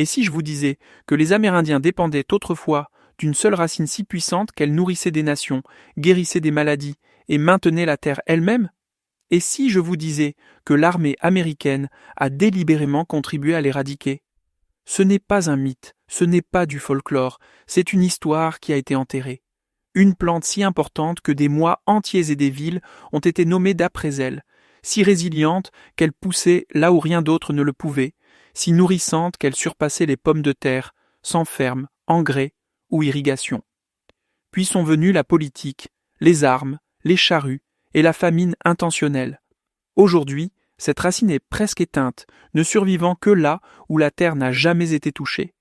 Et si je vous disais que les Amérindiens dépendaient autrefois d'une seule racine si puissante qu'elle nourrissait des nations, guérissait des maladies et maintenait la terre elle-même? Et si je vous disais que l'armée américaine a délibérément contribué à l'éradiquer? Ce n'est pas un mythe, ce n'est pas du folklore, c'est une histoire qui a été enterrée. Une plante si importante que des mois entiers et des villes ont été nommés d'après elle, si résiliente qu'elle poussait là où rien d'autre ne le pouvait, si nourrissante qu'elle surpassait les pommes de terre, sans ferme, engrais ou irrigation. Puis sont venues la politique, les armes, les charrues et la famine intentionnelle. Aujourd'hui, cette racine est presque éteinte, ne survivant que là où la terre n'a jamais été touchée.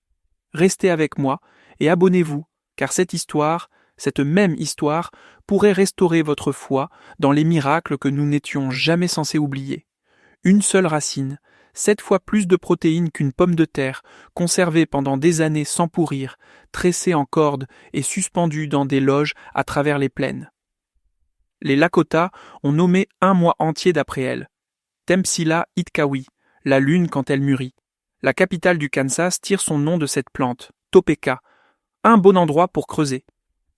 Restez avec moi et abonnez-vous, car cette même histoire, pourrait restaurer votre foi dans les miracles que nous n'étions jamais censés oublier. Une seule racine, 7 fois plus de protéines qu'une pomme de terre, conservée pendant des années sans pourrir, tressée en cordes et suspendue dans des loges à travers les plaines. Les Lakota ont nommé un mois entier d'après elle. Tempsila Itkawi, la lune quand elle mûrit. La capitale du Kansas tire son nom de cette plante, Topeka, un bon endroit pour creuser.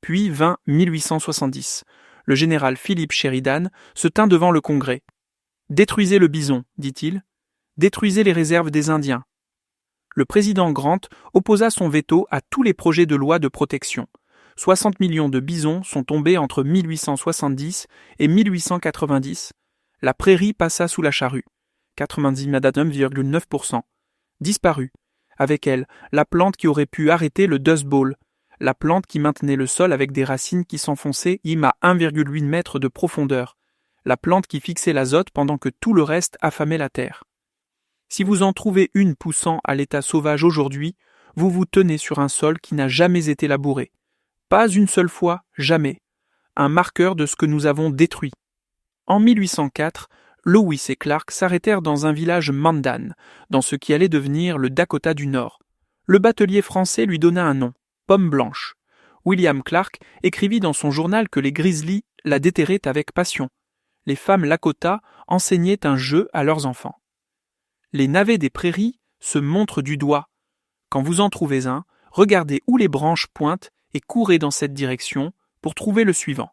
Puis vint 1870. Le général Philip Sheridan se tint devant le Congrès. « Détruisez le bison, dit-il. Détruisez les réserves des Indiens. » Le président Grant opposa son veto à tous les projets de loi de protection. 60 millions de bisons sont tombés entre 1870 et 1890. La prairie passa sous la charrue. 99,9%. Disparut. Avec elle, la plante qui aurait pu arrêter le Dust Bowl, la plante qui maintenait le sol avec des racines qui s'enfonçaient à 1,8 mètre de profondeur, la plante qui fixait l'azote pendant que tout le reste affamait la terre. Si vous en trouvez une poussant à l'état sauvage aujourd'hui, vous vous tenez sur un sol qui n'a jamais été labouré. Pas une seule fois, jamais. Un marqueur de ce que nous avons détruit. En 1804, Lewis et Clark s'arrêtèrent dans un village Mandan, dans ce qui allait devenir le Dakota du Nord. Le batelier français lui donna un nom, Pomme Blanche. William Clark écrivit dans son journal que les Grizzlies la déterraient avec passion. Les femmes Lakota enseignaient un jeu à leurs enfants. Les navets des prairies se montrent du doigt. Quand vous en trouvez un, regardez où les branches pointent et courez dans cette direction pour trouver le suivant.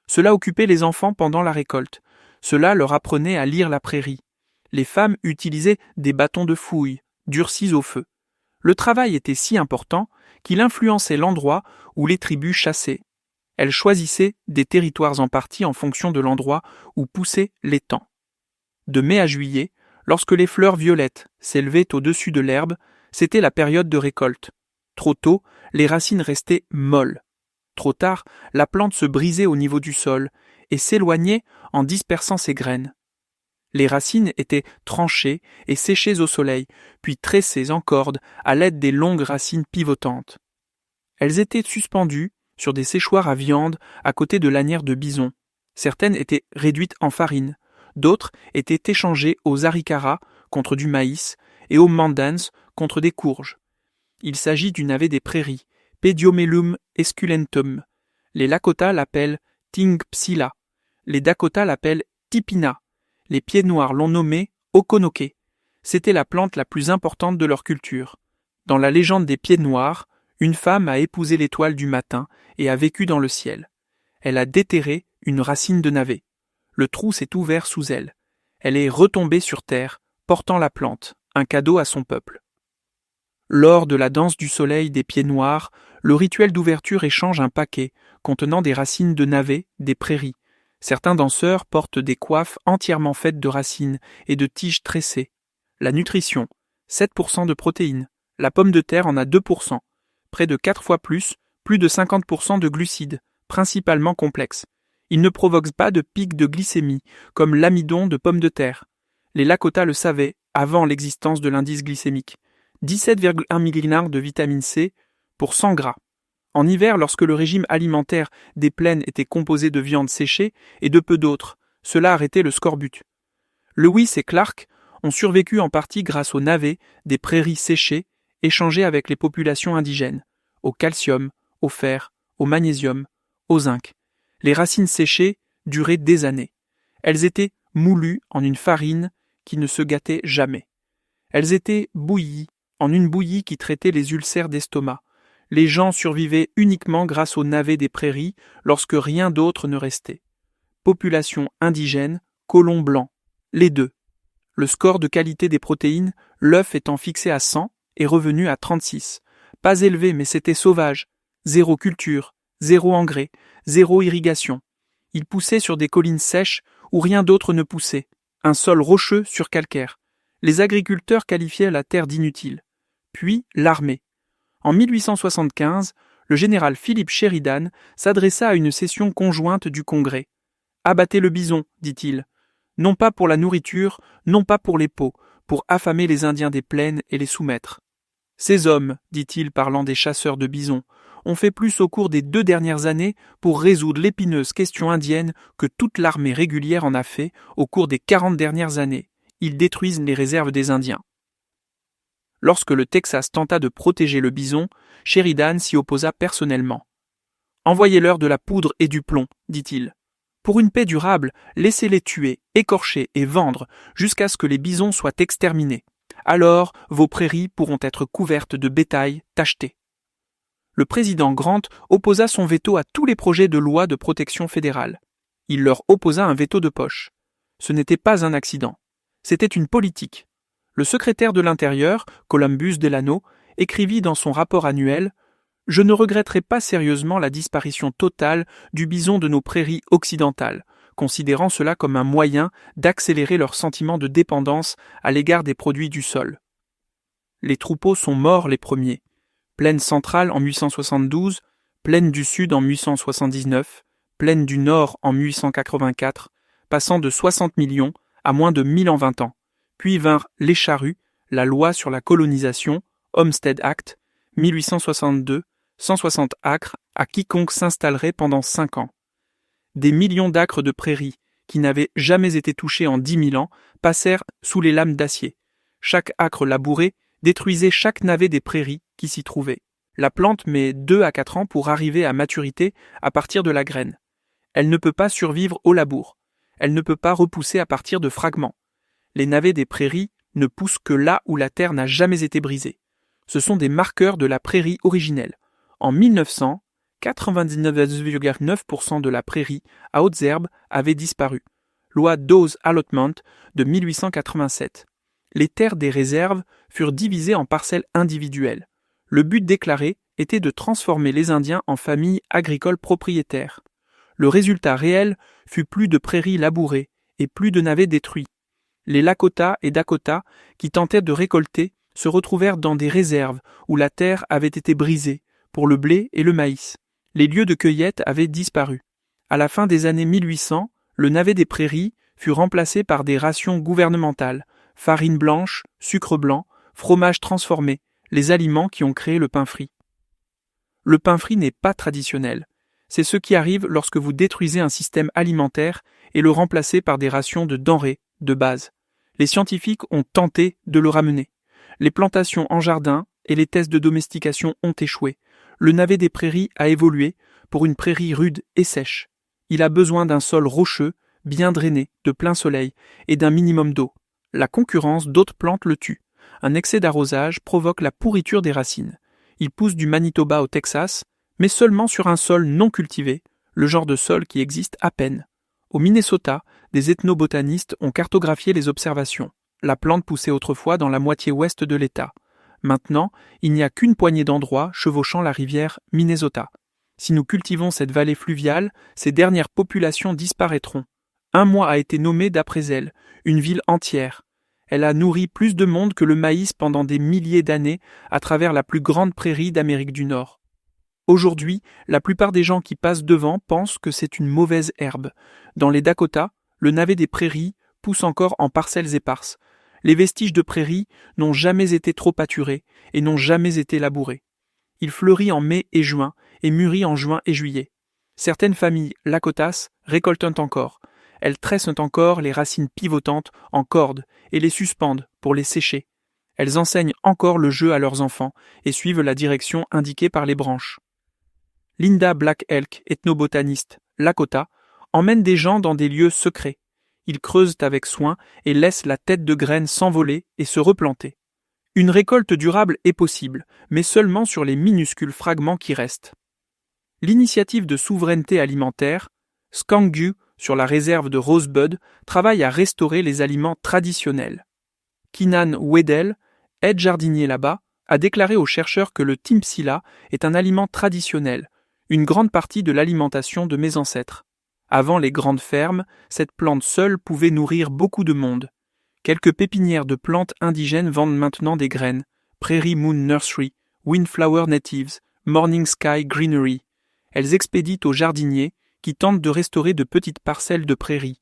Cela occupait les enfants pendant la récolte. Cela leur apprenait à lire la prairie. Les femmes utilisaient des bâtons de fouille, durcis au feu. Le travail était si important qu'il influençait l'endroit où les tribus chassaient. Elles choisissaient des territoires en partie en fonction de l'endroit où poussaient l'étang. De mai à juillet, lorsque les fleurs violettes s'élevaient au-dessus de l'herbe, c'était la période de récolte. Trop tôt, les racines restaient molles. Trop tard, la plante se brisait au niveau du sol et s'éloignait en dispersant ses graines. Les racines étaient tranchées et séchées au soleil, puis tressées en cordes à l'aide des longues racines pivotantes. Elles étaient suspendues sur des séchoirs à viande à côté de lanières de bison. Certaines étaient réduites en farine, d'autres étaient échangées aux haricaras contre du maïs et aux mandans contre des courges. Il s'agit du navet des prairies, Pediomelum esculentum. Les Lakota l'appellent Tingpsila. Les Dakota l'appellent Tipina. Les Pieds-Noirs l'ont nommé Okonoke. C'était la plante la plus importante de leur culture. Dans la légende des Pieds-Noirs, une femme a épousé l'étoile du matin et a vécu dans le ciel. Elle a déterré une racine de navet. Le trou s'est ouvert sous elle. Elle est retombée sur terre, portant la plante, un cadeau à son peuple. Lors de la danse du soleil des Pieds-Noirs, le rituel d'ouverture échange un paquet contenant des racines de navet des prairies. Certains danseurs portent des coiffes entièrement faites de racines et de tiges tressées. La nutrition, 7% de protéines. La pomme de terre en a 2%. Près de 4 fois plus de 50% de glucides, principalement complexes. Il ne provoque pas de pic de glycémie, comme l'amidon de pomme de terre. Les Lakota le savaient avant l'existence de l'indice glycémique. 17,1 mg de vitamine C pour 100 gras. En hiver, lorsque le régime alimentaire des plaines était composé de viande séchée et de peu d'autres, cela arrêtait le scorbut. Lewis et Clark ont survécu en partie grâce aux navets des prairies séchées échangées avec les populations indigènes, au calcium, au fer, au magnésium, au zinc. Les racines séchées duraient des années. Elles étaient moulues en une farine qui ne se gâtait jamais. Elles étaient bouillies, en une bouillie qui traitait les ulcères d'estomac. Les gens survivaient uniquement grâce aux navets des prairies lorsque rien d'autre ne restait. Population indigène, colons blancs, les deux. Le score de qualité des protéines, l'œuf étant fixé à 100, est revenu à 36. Pas élevé, mais c'était sauvage. Zéro culture, zéro engrais, zéro irrigation. Il poussait sur des collines sèches où rien d'autre ne poussait. Un sol rocheux sur calcaire. Les agriculteurs qualifiaient la terre d'inutile. Puis l'armée. En 1875, le général Philip Sheridan s'adressa à une session conjointe du Congrès. « Abattez le bison, dit-il. Non pas pour la nourriture, non pas pour les peaux, pour affamer les Indiens des plaines et les soumettre. Ces hommes, dit-il parlant des chasseurs de bisons, ont fait plus au cours des 2 dernières années pour résoudre l'épineuse question indienne que toute l'armée régulière en a fait au cours des 40 dernières années. Ils détruisent les réserves des Indiens. » Lorsque le Texas tenta de protéger le bison, Sheridan s'y opposa personnellement. « Envoyez-leur de la poudre et du plomb, dit-il. Pour une paix durable, laissez-les tuer, écorcher et vendre jusqu'à ce que les bisons soient exterminés. Alors, vos prairies pourront être couvertes de bétail tacheté. » Le président Grant opposa son veto à tous les projets de loi de protection fédérale. Il leur opposa un veto de poche. Ce n'était pas un accident. C'était une politique. Le secrétaire de l'Intérieur, Columbus Delano, écrivit dans son rapport annuel « Je ne regretterai pas sérieusement la disparition totale du bison de nos prairies occidentales, considérant cela comme un moyen d'accélérer leur sentiment de dépendance à l'égard des produits du sol. » Les troupeaux sont morts les premiers. Plaine centrale en 1872, plaine du sud en 1879, plaine du nord en 1884, passant de 60 millions à moins de 1000 en 20 ans. Puis vinrent les charrues, la loi sur la colonisation, Homestead Act, 1862, 160 acres à quiconque s'installerait pendant 5 ans. Des millions d'acres de prairies, qui n'avaient jamais été touchés en 10 000 ans, passèrent sous les lames d'acier. Chaque acre labouré détruisait chaque navet des prairies qui s'y trouvait. La plante met 2 à 4 ans pour arriver à maturité à partir de la graine. Elle ne peut pas survivre au labour. Elle ne peut pas repousser à partir de fragments. Les navets des prairies ne poussent que là où la terre n'a jamais été brisée. Ce sont des marqueurs de la prairie originelle. En 1900, 99,9% de la prairie à hautes herbes avait disparu. Loi Dawes Allotment de 1887. Les terres des réserves furent divisées en parcelles individuelles. Le but déclaré était de transformer les Indiens en familles agricoles propriétaires. Le résultat réel fut plus de prairies labourées et plus de navets détruits. Les Lakota et Dakota, qui tentaient de récolter, se retrouvèrent dans des réserves où la terre avait été brisée, pour le blé et le maïs. Les lieux de cueillette avaient disparu. À la fin des années 1800, le navet des prairies fut remplacé par des rations gouvernementales, farine blanche, sucre blanc, fromage transformé, les aliments qui ont créé le pain frit. Le pain frit n'est pas traditionnel. C'est ce qui arrive lorsque vous détruisez un système alimentaire et le remplacez par des rations de denrées de base. Les scientifiques ont tenté de le ramener. Les plantations en jardin et les tests de domestication ont échoué. Le navet des prairies a évolué pour une prairie rude et sèche. Il a besoin d'un sol rocheux, bien drainé, de plein soleil et d'un minimum d'eau. La concurrence d'autres plantes le tue. Un excès d'arrosage provoque la pourriture des racines. Il pousse du Manitoba au Texas, mais seulement sur un sol non cultivé, le genre de sol qui existe à peine. Au Minnesota, des ethnobotanistes ont cartographié les observations. La plante poussait autrefois dans la moitié ouest de l'État. Maintenant, il n'y a qu'une poignée d'endroits chevauchant la rivière Minnesota. Si nous cultivons cette vallée fluviale, ces dernières populations disparaîtront. Un mois a été nommé d'après elle, une ville entière. Elle a nourri plus de monde que le maïs pendant des milliers d'années à travers la plus grande prairie d'Amérique du Nord. Aujourd'hui, la plupart des gens qui passent devant pensent que c'est une mauvaise herbe. Dans les Dakota, le navet des prairies pousse encore en parcelles éparses. Les vestiges de prairies n'ont jamais été trop pâturés et n'ont jamais été labourés. Il fleurit en mai et juin et mûrit en juin et juillet. Certaines familles Lakotas récoltent encore. Elles tressent encore les racines pivotantes en cordes et les suspendent pour les sécher. Elles enseignent encore le jeu à leurs enfants et suivent la direction indiquée par les branches. Linda Black Elk, ethnobotaniste, Lakota, emmène des gens dans des lieux secrets. Ils creusent avec soin et laissent la tête de graine s'envoler et se replanter. Une récolte durable est possible, mais seulement sur les minuscules fragments qui restent. L'initiative de souveraineté alimentaire, Skangju, sur la réserve de Rosebud, travaille à restaurer les aliments traditionnels. Kinan Wedel, aide jardinier là-bas, a déclaré aux chercheurs que le timpsila est un aliment traditionnel, une grande partie de l'alimentation de mes ancêtres. Avant les grandes fermes, cette plante seule pouvait nourrir beaucoup de monde. Quelques pépinières de plantes indigènes vendent maintenant des graines. Prairie Moon Nursery, Windflower Natives, Morning Sky Greenery. Elles expédient aux jardiniers qui tentent de restaurer de petites parcelles de prairies.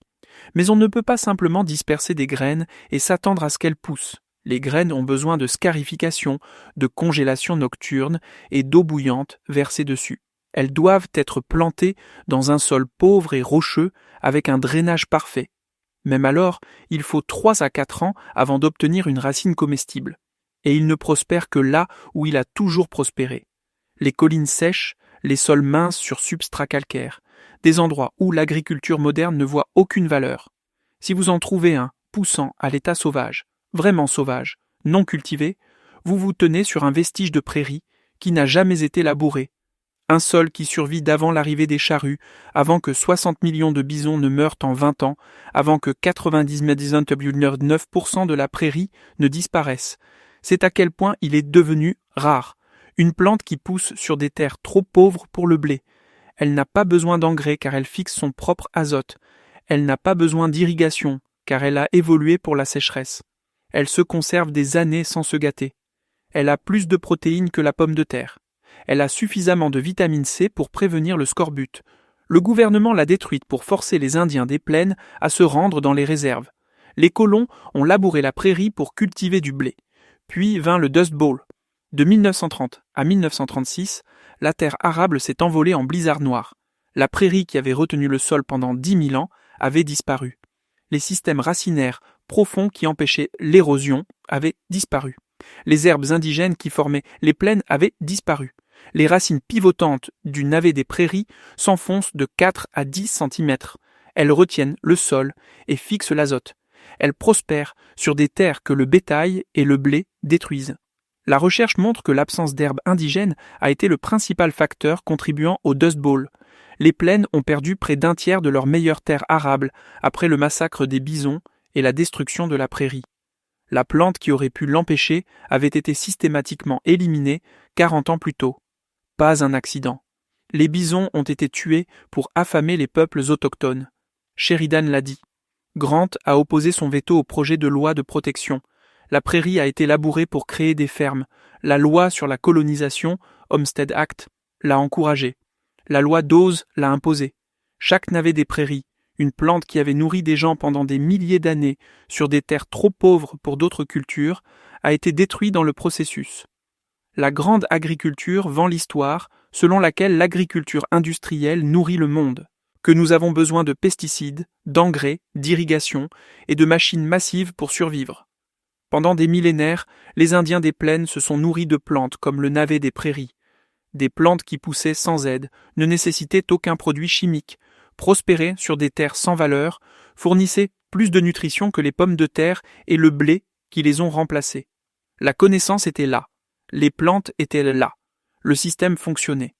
Mais on ne peut pas simplement disperser des graines et s'attendre à ce qu'elles poussent. Les graines ont besoin de scarification, de congélation nocturne et d'eau bouillante versée dessus. Elles doivent être plantées dans un sol pauvre et rocheux avec un drainage parfait. Même alors, il faut 3 à 4 ans avant d'obtenir une racine comestible. Et il ne prospère que là où il a toujours prospéré. Les collines sèches, les sols minces sur substrat calcaire, des endroits où l'agriculture moderne ne voit aucune valeur. Si vous en trouvez un poussant à l'état sauvage, vraiment sauvage, non cultivé, vous vous tenez sur un vestige de prairie qui n'a jamais été labouré. Un sol qui survit d'avant l'arrivée des charrues, avant que 60 millions de bisons ne meurent en 20 ans, avant que 99,9% de la prairie ne disparaisse. C'est à quel point il est devenu rare. Une plante qui pousse sur des terres trop pauvres pour le blé. Elle n'a pas besoin d'engrais car elle fixe son propre azote. Elle n'a pas besoin d'irrigation car elle a évolué pour la sécheresse. Elle se conserve des années sans se gâter. Elle a plus de protéines que la pomme de terre. Elle a suffisamment de vitamine C pour prévenir le scorbut. Le gouvernement l'a détruite pour forcer les Indiens des plaines à se rendre dans les réserves. Les colons ont labouré la prairie pour cultiver du blé. Puis vint le Dust Bowl. De 1930 à 1936, la terre arable s'est envolée en blizzard noir. La prairie qui avait retenu le sol pendant 10 000 ans avait disparu. Les systèmes racinaires profonds qui empêchaient l'érosion avaient disparu. Les herbes indigènes qui formaient les plaines avaient disparu. Les racines pivotantes du navet des prairies s'enfoncent de 4 à 10 cm. Elles retiennent le sol et fixent l'azote. Elles prospèrent sur des terres que le bétail et le blé détruisent. La recherche montre que l'absence d'herbes indigènes a été le principal facteur contribuant au Dust Bowl. Les plaines ont perdu près d'un tiers de leurs meilleures terres arables après le massacre des bisons et la destruction de la prairie. La plante qui aurait pu l'empêcher avait été systématiquement éliminée 40 ans plus tôt. Pas un accident. Les bisons ont été tués pour affamer les peuples autochtones. Sheridan l'a dit. Grant a opposé son veto au projet de loi de protection. La prairie a été labourée pour créer des fermes. La loi sur la colonisation, Homestead Act, l'a encouragée. La loi Dawes l'a imposée. Chaque navet des prairies, une plante qui avait nourri des gens pendant des milliers d'années sur des terres trop pauvres pour d'autres cultures, a été détruit dans le processus. La grande agriculture vend l'histoire selon laquelle l'agriculture industrielle nourrit le monde, que nous avons besoin de pesticides, d'engrais, d'irrigation et de machines massives pour survivre. Pendant des millénaires, les Indiens des plaines se sont nourris de plantes comme le navet des prairies. Des plantes qui poussaient sans aide, ne nécessitaient aucun produit chimique, prospéraient sur des terres sans valeur, fournissaient plus de nutrition que les pommes de terre et le blé qui les ont remplacées. La connaissance était là. Les plantes étaient là. Le système fonctionnait.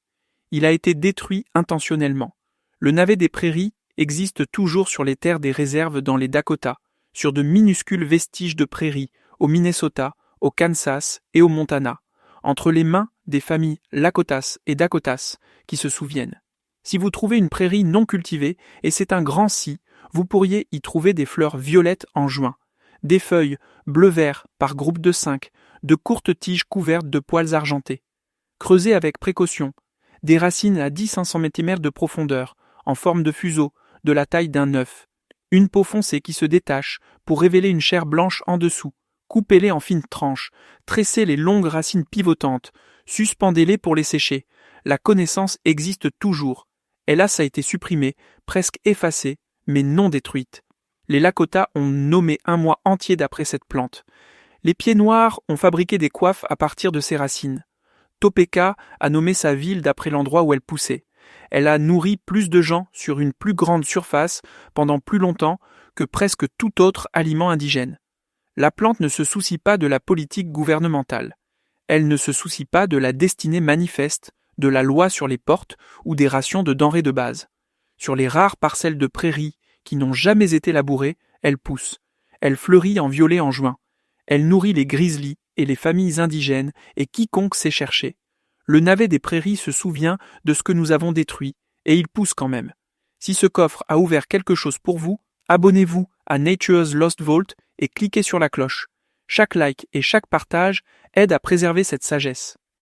Il a été détruit intentionnellement. Le navet des prairies existe toujours sur les terres des réserves dans les Dakota, sur de minuscules vestiges de prairies, au Minnesota, au Kansas et au Montana, entre les mains des familles Lakotas et Dakotas qui se souviennent. Si vous trouvez une prairie non cultivée, et c'est un grand si, vous pourriez y trouver des fleurs violettes en juin, des feuilles bleu-vert par groupe de 5, de courtes tiges couvertes de poils argentés. Creusez avec précaution, des racines à 10-500 cm de profondeur, en forme de fuseau, de la taille d'un œuf. Une peau foncée qui se détache pour révéler une chair blanche en dessous. Coupez-les en fines tranches, tressez les longues racines pivotantes, suspendez-les pour les sécher. La connaissance existe toujours. Hélas a été supprimée, presque effacée, mais non détruite. Les Lakota ont nommé un mois entier d'après cette plante. Les pieds noirs ont fabriqué des coiffes à partir de ses racines. Topeka a nommé sa ville d'après l'endroit où elle poussait. Elle a nourri plus de gens sur une plus grande surface pendant plus longtemps que presque tout autre aliment indigène. La plante ne se soucie pas de la politique gouvernementale. Elle ne se soucie pas de la destinée manifeste, de la loi sur les portes ou des rations de denrées de base. Sur les rares parcelles de prairies qui n'ont jamais été labourées, elle pousse. Elle fleurit en violet en juin. Elle nourrit les grizzlies et les familles indigènes et quiconque sait chercher. Le navet des prairies se souvient de ce que nous avons détruit, et il pousse quand même. Si ce coffre a ouvert quelque chose pour vous, abonnez-vous à Nature's Lost Vault et cliquez sur la cloche. Chaque like et chaque partage aide à préserver cette sagesse.